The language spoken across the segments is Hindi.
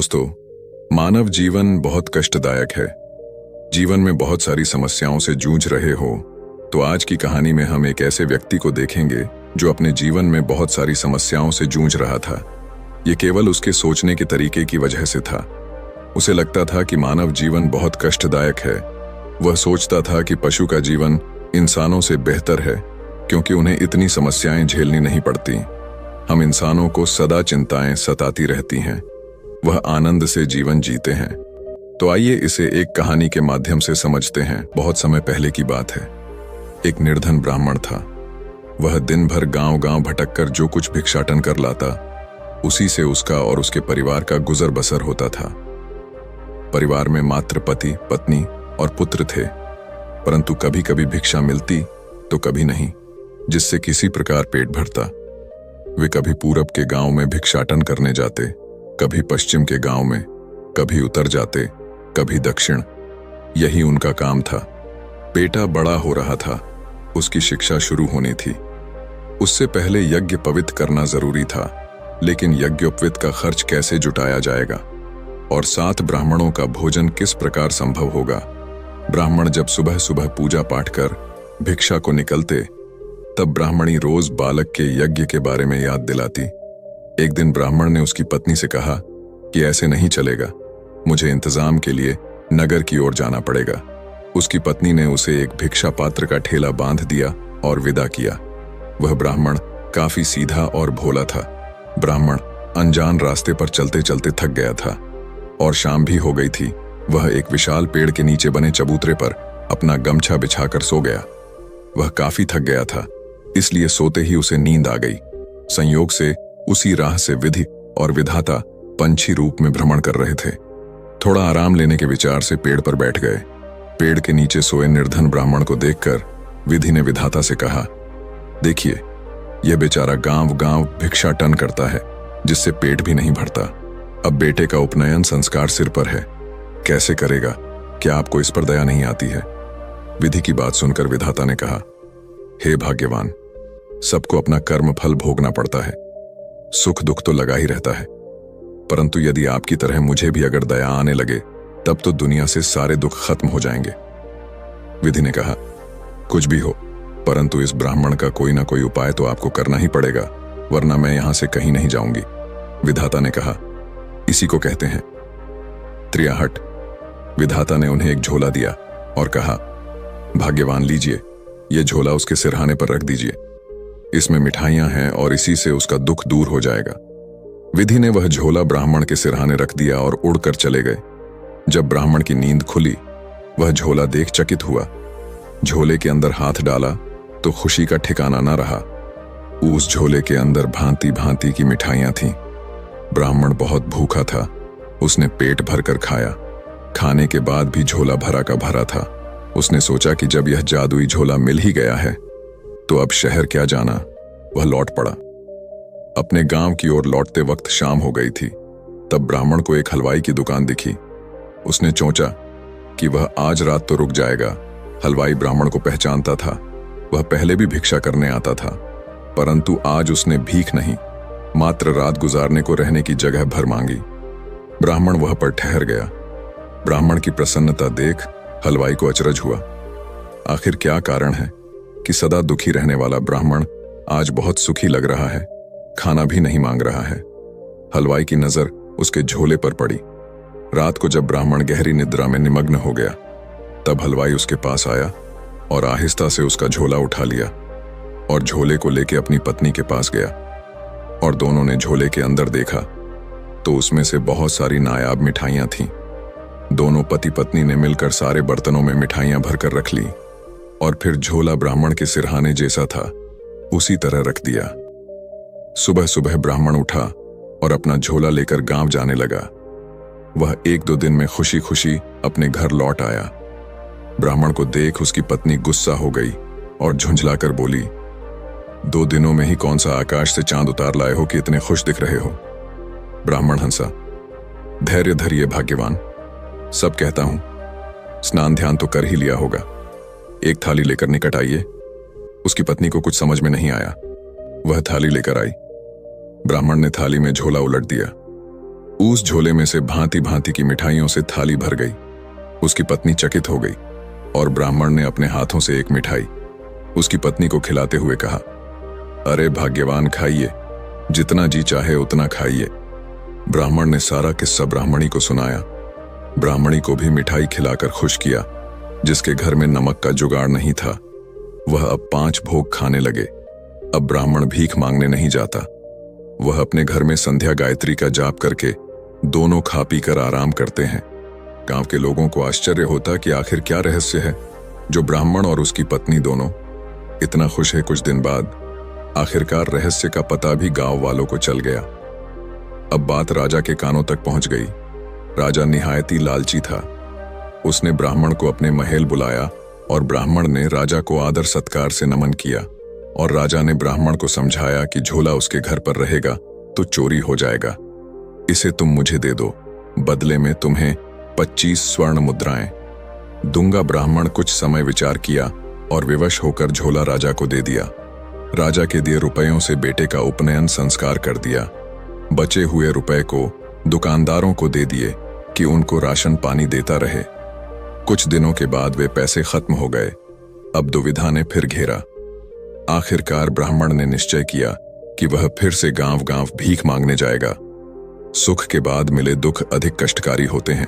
दोस्तों, मानव जीवन बहुत कष्टदायक है। जीवन में बहुत सारी समस्याओं से जूझ रहे हो तो आज की कहानी में हम एक ऐसे व्यक्ति को देखेंगे जो अपने जीवन में बहुत सारी समस्याओं से जूझ रहा था। ये केवल उसके सोचने के तरीके की वजह से था। उसे लगता था कि मानव जीवन बहुत कष्टदायक है। वह सोचता था कि पशु का जीवन इंसानों से बेहतर है क्योंकि उन्हें इतनी समस्याएं झेलनी नहीं पड़ती। हम इंसानों को सदा चिंताएं सताती रहती हैं, वह आनंद से जीवन जीते हैं। तो आइए इसे एक कहानी के माध्यम से समझते हैं। बहुत समय पहले की बात है। एक निर्धन ब्राह्मण था। वह दिन भर गांव-गांव भटककर जो कुछ भिक्षाटन कर लाता, उसी से उसका और उसके परिवार का गुजर बसर होता था। परिवार में मात्र पति, पत्नी और पुत्र थे, परंतु कभी-कभी भिक्षा मिलती तो कभी नहीं, जिससे किसी प्रकार पेट भरता। वे कभी पूरब के गांव में भिक्षाटन करने जाते, कभी पश्चिम के गांव में, कभी उत्तर जाते, कभी दक्षिण। यही उनका काम था। बेटा बड़ा हो रहा था, उसकी शिक्षा शुरू होनी थी। उससे पहले यज्ञ पवित्र करना जरूरी था, लेकिन यज्ञोपवीत का खर्च कैसे जुटाया जाएगा और 7 ब्राह्मणों का भोजन किस प्रकार संभव होगा। ब्राह्मण जब सुबह सुबह पूजा पाठ कर भिक्षा को निकलते, तब ब्राह्मणी रोज बालक के यज्ञ के बारे में याद दिलाती। एक दिन ब्राह्मण ने उसकी पत्नी से कहा कि ऐसे नहीं चलेगा, मुझे इंतजाम के लिए नगर की ओर जाना पड़ेगा। उसकी पत्नी ने उसे एक भिक्षा पात्र का ठेला बांध दिया और विदा किया। वह ब्राह्मण काफी सीधा और भोला था। ब्राह्मण अनजान रास्ते पर चलते चलते थक गया था और शाम भी हो गई थी। वह एक विशाल पेड़ के नीचे बने चबूतरे पर अपना गमछा बिछाकर सो गया। वह काफी थक गया था, इसलिए सोते ही उसे नींद आ गई। संयोग से उसी राह से विधि और विधाता पंछी रूप में भ्रमण कर रहे थे। थोड़ा आराम लेने के विचार से पेड़ पर बैठ गए। पेड़ के नीचे सोए निर्धन ब्राह्मण को देखकर विधि ने विधाता से कहा, देखिए, यह बेचारा गांव-गांव भिक्षाटन करता है, जिससे पेट भी नहीं भरता। अब बेटे का उपनयन संस्कार सिर पर है, कैसे करेगा? क्या आपको इस पर दया नहीं आती है? विधि की बात सुनकर विधाता ने कहा, हे भाग्यवान, सबको अपना कर्म फल भोगना पड़ता है। सुख दुख तो लगा ही रहता है, परंतु यदि आपकी तरह मुझे भी अगर दया आने लगे, तब तो दुनिया से सारे दुख खत्म हो जाएंगे। विधि ने कहा, कुछ भी हो, परंतु इस ब्राह्मण का कोई ना कोई उपाय तो आपको करना ही पड़ेगा, वरना मैं यहां से कहीं नहीं जाऊंगी। विधाता ने कहा, इसी को कहते हैं त्रियाहट। विधाता ने उन्हें एक झोला दिया और कहा, भाग्यवान लीजिए, यह झोला उसके सिरहाने पर रख दीजिए। इसमें मिठाइयां हैं और इसी से उसका दुख दूर हो जाएगा। विधि ने वह झोला ब्राह्मण के सिरहाने रख दिया और उड़कर चले गए। जब ब्राह्मण की नींद खुली, वह झोला देख चकित हुआ। झोले के अंदर हाथ डाला तो खुशी का ठिकाना न रहा। उस झोले के अंदर भांति भांति की मिठाइयां थीं। ब्राह्मण बहुत भूखा था, उसने पेट भरकर खाया। खाने के बाद भी झोला भरा का भरा था। उसने सोचा कि जब यह जादुई झोला मिल ही गया है तो अब शहर क्या जाना। वह लौट पड़ा। अपने गांव की ओर लौटते वक्त शाम हो गई थी। तब ब्राह्मण को एक हलवाई की दुकान दिखी। उसने सोचा कि वह आज रात तो रुक जाएगा। हलवाई ब्राह्मण को पहचानता था। वह पहले भी भिक्षा करने आता था, परंतु आज उसने भीख नहीं, मात्र रात गुजारने को रहने की जगह भर मांगी। ब्राह्मण वह पर ठहर गया। ब्राह्मण की प्रसन्नता देख हलवाई को अचरज हुआ। आखिर क्या कारण है कि सदा दुखी रहने वाला ब्राह्मण आज बहुत सुखी लग रहा है, खाना भी नहीं मांग रहा है। हलवाई की नजर उसके झोले पर पड़ी। रात को जब ब्राह्मण गहरी निद्रा में निमग्न हो गया, तब हलवाई उसके पास आया और आहिस्ता से उसका झोला उठा लिया और झोले को लेकर अपनी पत्नी के पास गया। और दोनों ने झोले के अंदर देखा तो उसमें से बहुत सारी नायाब मिठाइयां थीं। दोनों पति पत्नी ने मिलकर सारे बर्तनों में मिठाइयां भरकर रख ली और फिर झोला ब्राह्मण के सिरहाने जैसा था उसी तरह रख दिया। सुबह सुबह ब्राह्मण उठा और अपना झोला लेकर गांव जाने लगा। वह 1-2 दिन में खुशी खुशी अपने घर लौट आया। ब्राह्मण को देख उसकी पत्नी गुस्सा हो गई और झुंझलाकर बोली, 2 दिनों में ही कौन सा आकाश से चांद उतार लाए हो कि इतने खुश दिख रहे हो? ब्राह्मण हंसा, धैर्य धरिए भाग्यवान, सब कहता हूं। स्नान ध्यान तो कर ही लिया होगा। एक थाली लेकर निकट आइए। उसकी पत्नी को कुछ समझ में नहीं आया। वह थाली लेकर आई। ब्राह्मण ने थाली में झोला उलट दिया। उस झोले में से भांति भांति की मिठाइयों से थाली भर गई। उसकी पत्नी चकित हो गई और ब्राह्मण ने अपने हाथों से एक मिठाई उसकी पत्नी को खिलाते हुए कहा, अरे भाग्यवान, खाइए, जितना जी चाहे उतना खाइए। ब्राह्मण ने सारा किस्सा ब्राह्मणी को सुनाया। ब्राह्मणी को भी मिठाई खिलाकर खुश किया। जिसके घर में नमक का जुगाड़ नहीं था वह अब 5 भोग खाने लगे। अब ब्राह्मण भीख मांगने नहीं जाता। वह अपने घर में संध्या गायत्री का जाप करके दोनों खा पी कर आराम करते हैं। गांव के लोगों को आश्चर्य होता कि आखिर क्या रहस्य है जो ब्राह्मण और उसकी पत्नी दोनों इतना खुश है। कुछ दिन बाद आखिरकार रहस्य का पता भी गांव वालों को चल गया। अब बात राजा के कानों तक पहुंच गई। राजा निहायती लालची था। उसने ब्राह्मण को अपने महल बुलाया और ब्राह्मण ने राजा को आदर सत्कार से नमन किया और राजा ने ब्राह्मण को समझाया कि झोला उसके घर पर रहेगा तो चोरी हो जाएगा। इसे तुम मुझे दे दो, बदले में तुम्हें 25 स्वर्ण मुद्राएं दूंगा। ब्राह्मण कुछ समय विचार किया और विवश होकर झोला राजा को दे दिया। राजा के दिए रुपयों से बेटे का उपनयन संस्कार कर दिया। बचे हुए रुपए को दुकानदारों को दे दिए कि उनको राशन पानी देता रहे। कुछ दिनों के बाद वे पैसे खत्म हो गए। अब दुविधा ने फिर घेरा। आखिरकार ब्राह्मण ने निश्चय किया कि वह फिर से गांव गांव भीख मांगने जाएगा। सुख के बाद मिले दुख अधिक कष्टकारी होते हैं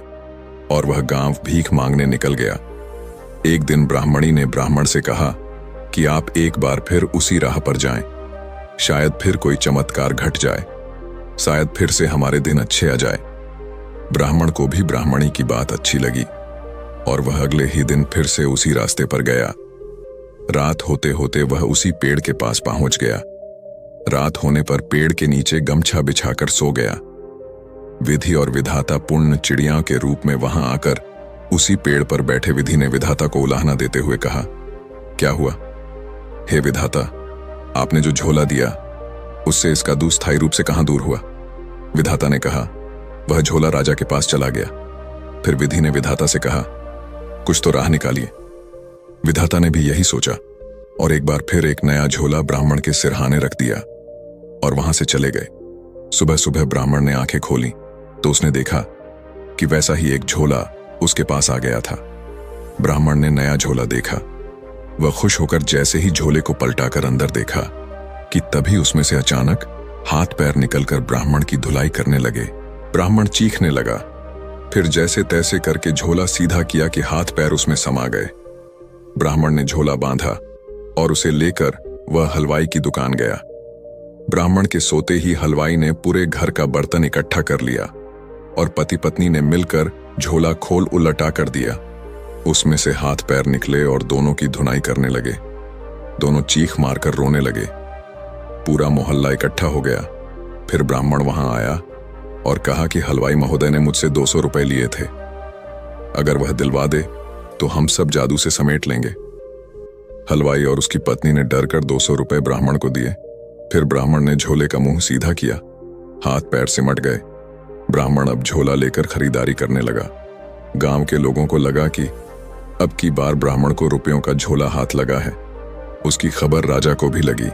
और वह गांव भीख मांगने निकल गया। एक दिन ब्राह्मणी ने ब्राह्मण से कहा कि आप एक बार फिर उसी राह पर जाएं। शायद फिर कोई चमत्कार घट जाए, शायद फिर से हमारे दिन अच्छे आ जाए। ब्राह्मण को भी ब्राह्मणी की बात अच्छी लगी और वह अगले ही दिन फिर से उसी रास्ते पर गया। रात होते होते वह उसी पेड़ के पास पहुंच गया। रात होने पर पेड़ के नीचे गमछा बिछाकर सो गया। विधि और विधाता पुण्य चिड़िया के रूप में वहां आकर उसी पेड़ पर बैठे विधि ने विधाता को उलाहना देते हुए कहा, क्या हुआ? हे विधाता, आपने जो झोला दिया उससे इसका दूध स्थायी रूप से कहां दूर हुआ? विधाता ने कहा, वह झोला राजा के पास चला गया। फिर विधि ने विधाता से कहा, कुछ तो राह निकालिए। विधाता ने भी यही सोचा और एक बार फिर एक नया झोला ब्राह्मण के सिरहाने रख दिया और वहां से चले गए। सुबह सुबह ब्राह्मण ने आंखें खोली तो उसने देखा कि वैसा ही एक झोला उसके पास आ गया था। ब्राह्मण ने नया झोला देखा। वह खुश होकर जैसे ही झोले को पलटाकर अंदर देखा कि तभी उसमें से अचानक हाथ पैर निकलकर ब्राह्मण की धुलाई करने लगे। ब्राह्मण चीखने लगा। फिर जैसे तैसे करके झोला सीधा किया कि हाथ पैर उसमें समा गए। ब्राह्मण ने झोला बांधा और उसे लेकर वह हलवाई की दुकान गया। ब्राह्मण के सोते ही हलवाई ने पूरे घर का बर्तन इकट्ठा कर लिया और पति पत्नी ने मिलकर झोला खोल उलटा कर दिया। उसमें से हाथ पैर निकले और दोनों की धुनाई करने लगे। दोनों चीख मारकर रोने लगे। पूरा मोहल्ला इकट्ठा हो गया। फिर ब्राह्मण वहां आया और कहा कि हलवाई महोदय ने मुझसे 200 रुपए लिए थे, अगर वह दिलवा दे तो हम सब जादू से समेट लेंगे। हलवाई और उसकी पत्नी ने डर कर 200 रुपए ब्राह्मण को दिए। फिर ब्राह्मण ने झोले का मुंह सीधा किया। हाथ पैर सिमट गए। ब्राह्मण अब झोला लेकर खरीदारी करने लगा। गांव के लोगों को लगा कि अब की बार ब्राह्मण को रुपयों का झोला हाथ लगा है। उसकी खबर राजा को भी लगी।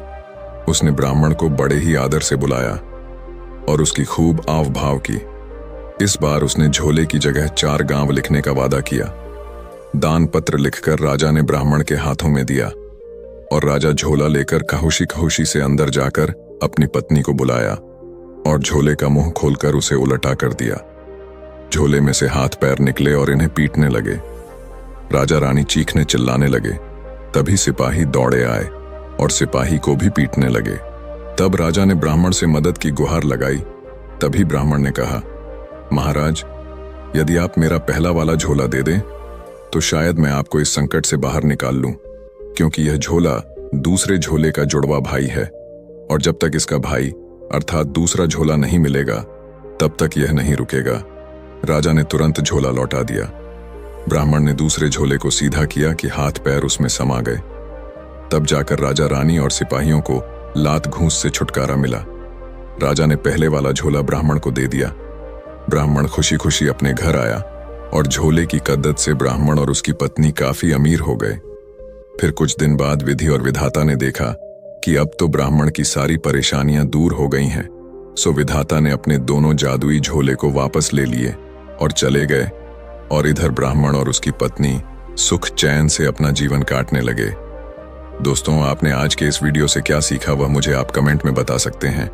उसने ब्राह्मण को बड़े ही आदर से बुलाया और उसकी खूब आव भाव की। इस बार उसने झोले की जगह 4 गांव लिखने का वादा किया। दान पत्र लिखकर राजा ने ब्राह्मण के हाथों में दिया और राजा झोला लेकर खहुशी खहुशी से अंदर जाकर अपनी पत्नी को बुलाया और झोले का मुंह खोलकर उसे उलटा कर दिया। झोले में से हाथ पैर निकले और इन्हें पीटने लगे। राजा रानी चीखने चिल्लाने लगे। तभी सिपाही दौड़े आए और सिपाही को भी पीटने लगे। तब राजा ने ब्राह्मण से मदद की गुहार लगाई। तभी ब्राह्मण ने कहा, महाराज, यदि आप मेरा पहला वाला झोला दे दें तो शायद मैं आपको इस संकट से बाहर निकाल लूं, क्योंकि यह झोला दूसरे झोले का जुड़वा भाई है और जब तक इसका भाई अर्थात दूसरा झोला नहीं मिलेगा तब तक यह नहीं रुकेगा। राजा ने तुरंत झोला लौटा दिया। ब्राह्मण ने दूसरे झोले को सीधा किया कि हाथ पैर उसमें समा गए। तब जाकर राजा रानी और सिपाहियों को लात घूंस से छुटकारा मिला। राजा ने पहले वाला झोला ब्राह्मण को दे दिया। ब्राह्मण खुशी खुशी अपने घर आया और झोले की कद्दत से ब्राह्मण और उसकी पत्नी काफी अमीर हो गए। फिर कुछ दिन बाद विधि और विधाता ने देखा कि अब तो ब्राह्मण की सारी परेशानियां दूर हो गई हैं सो विधाता ने अपने दोनों जादुई झोले को वापस ले लिए और चले गए, और इधर ब्राह्मण और उसकी पत्नी सुख चैन से अपना जीवन काटने लगे। दोस्तों, आपने आज के इस वीडियो से क्या सीखा वह मुझे आप कमेंट में बता सकते हैं।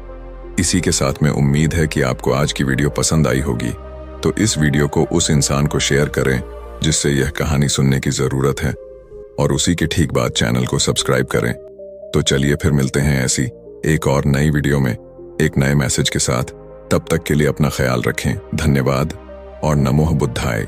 इसी के साथ में उम्मीद है कि आपको आज की वीडियो पसंद आई होगी, तो इस वीडियो को उस इंसान को शेयर करें जिससे यह कहानी सुनने की जरूरत है, और उसी के ठीक बाद चैनल को सब्सक्राइब करें। तो चलिए फिर मिलते हैं ऐसी एक और नई वीडियो में एक नए मैसेज के साथ। तब तक के लिए अपना ख्याल रखें। धन्यवाद और नमो बुद्धाय।